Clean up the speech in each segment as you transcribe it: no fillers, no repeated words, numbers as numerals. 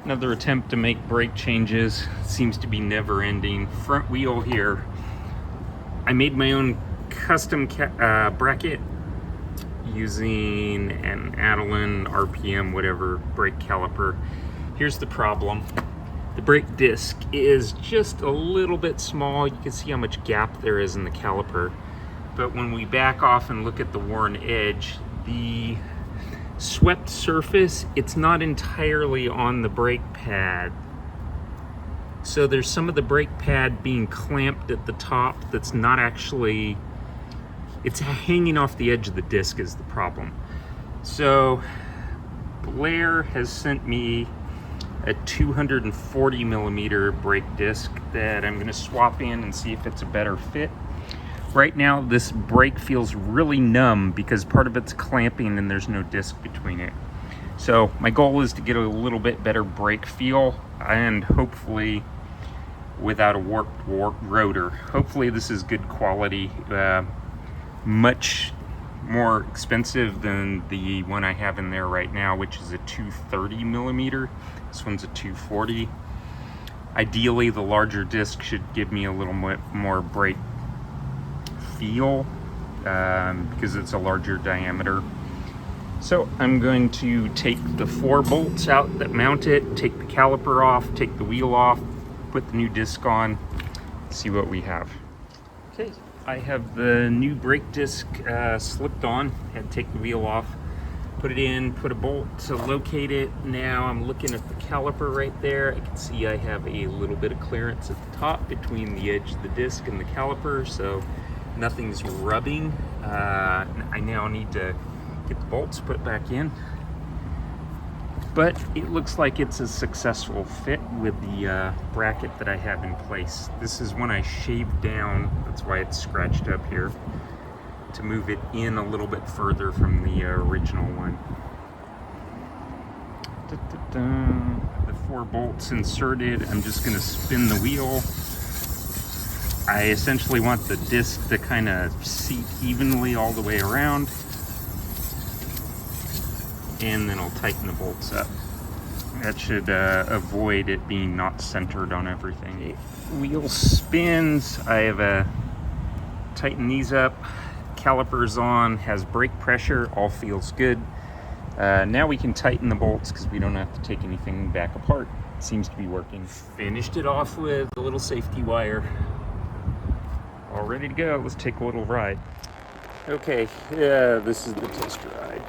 Another attempt to make brake changes. Seems to be never ending. Front wheel here. I made my own custom bracket using an Adelan RPM whatever brake caliper. Here's the problem. The brake disc is just a little bit small. You can see how much gap there is in the caliper. But when we back off and look at the worn edge, the swept surface, it's not entirely on the brake pad. So there's some of the brake pad being clamped at the top that's not actually, it's hanging off the edge of the disc is the problem. So Blair has sent me a 240 millimeter brake disc that I'm going to swap in and see if it's a better fit. Right now this brake feels really numb because part of it's clamping and there's no disc between it. So my goal is to get a little bit better brake feel and hopefully without a warped rotor. Hopefully this is good quality, much more expensive than the one I have in there right now, which is a 230 millimeter. This one's a 240. Ideally, the larger disc should give me a little more brake feel because it's a larger diameter. So I'm going to take the 4 bolts out that mount it, take the caliper off, take the wheel off, put the new disc on, see what we have. Okay, I have the new brake disc slipped on. Had to take the wheel off, put it in, put a bolt to locate it. Now I'm looking at the caliper right there. I can see I have a little bit of clearance at the top between the edge of the disc and the caliper, so nothing's rubbing. I now need to get the bolts put back in. But it looks like it's a successful fit with the bracket that I have in place. This is one I shaved down, that's why it's scratched up here, to move it in a little bit further from the original one. The 4 bolts inserted. I'm just going to spin the wheel. I essentially want the disc to kind of seat evenly all the way around. And then I'll tighten the bolts up. That should avoid it being not centered on everything. Wheel spins. I have tighten these up. Calipers on, has brake pressure, all feels good. Now we can tighten the bolts because we don't have to take anything back apart. It seems to be working. Finished it off with a little safety wire. All ready to go. Let's take a little ride. Okay, yeah, this is the test ride.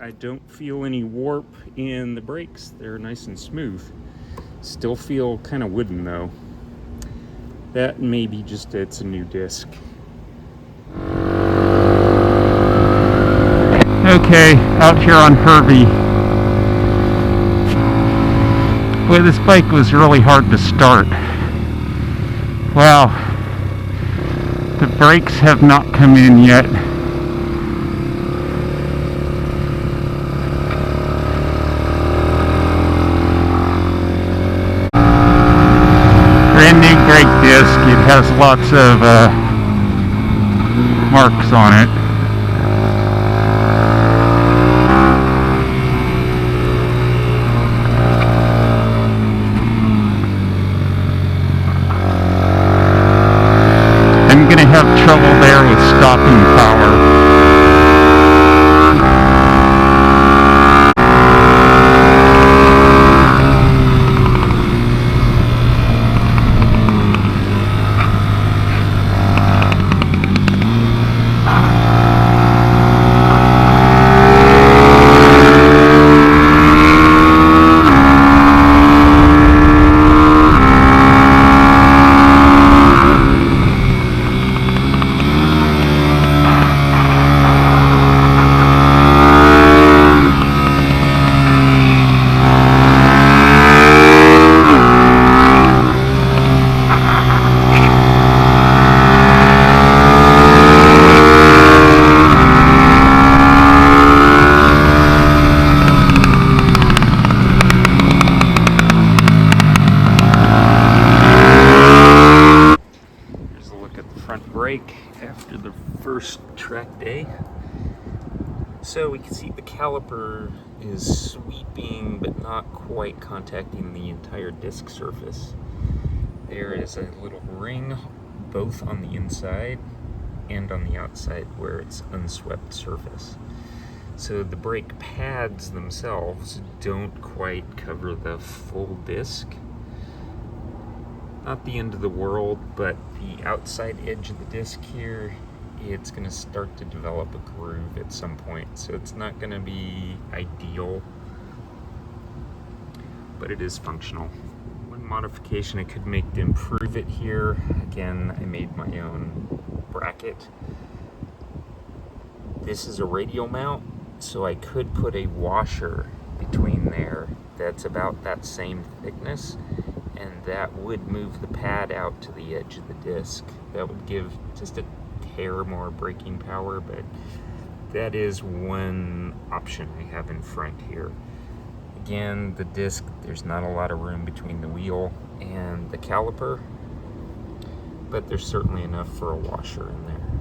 I don't feel any warp in the brakes. They're nice and smooth. Still feel kind of wooden though. That may be just it's a new disc. Okay, out here on Hervey. Boy, this bike was really hard to start. Wow. The brakes have not come in yet. Brand new brake disc. It has lots of marks on it. I'm going to have trouble there with stopping power. first track day. So we can see the caliper is sweeping but not quite contacting the entire disc surface. There is a little ring both on the inside and on the outside where it's unswept surface. So the brake pads themselves don't quite cover the full disc. Not the end of the world, but the outside edge of the disc here, it's going to start to develop a groove at some point. So it's not going to be ideal, but it is functional. One modification I could make to improve it here, again, I made my own bracket. This is a radial mount, so I could put a washer between there that's about that same thickness, and that would move the pad out to the edge of the disc. That would give just a hair more braking power, but that is one option I have in front here. Again, the disc, there's not a lot of room between the wheel and the caliper, but there's certainly enough for a washer in there.